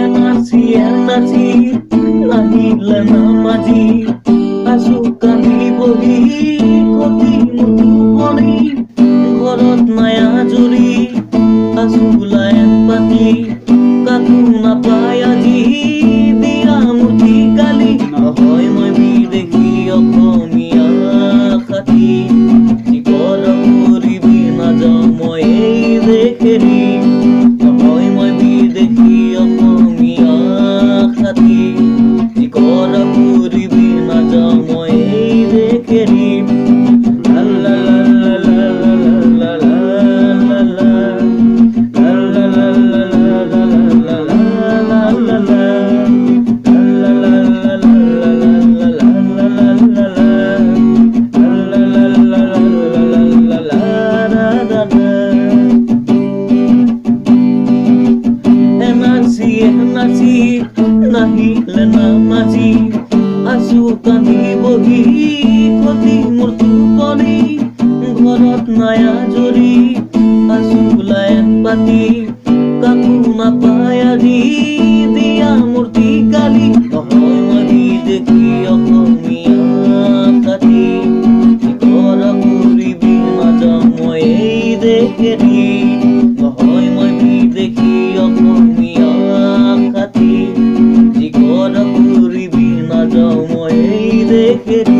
এনাচি নাহিলে নামাজি আছো কান্দি বহি কতি টোপনি ঘৰত নাই আজৰি আছো লাইন পাতি কাকো নাপায় আজি দিয়া মুঠি গালি নহয় মই বিদেশী অসমীয়া খাতি জীৱন কৰিবি নাযাওঁ মই এই দেশেৰি নহয় মই বিদেশী অসমীয়া খাতি জীৱন কৰিবি নাযাওঁ মই এই দেশেৰি নাচি নাহিলে নামাজি আছো কান্দি বহি কতি মোৰ টোপনি ঘৰত নাই আজৰি আছো লাইন পাতি কাকো নাপায় আজি দিয়া মূৰ্তি গালি নহয় মই বিদেশী অসমীয়া খাতি ঘৰ কৰিবি নাযাওঁ মই এই দেশেৰি নহয় মই বিদেশী অসমীয়া খাতি জীৱন কৰিবি নাযাওঁ মই এই দেশেৰি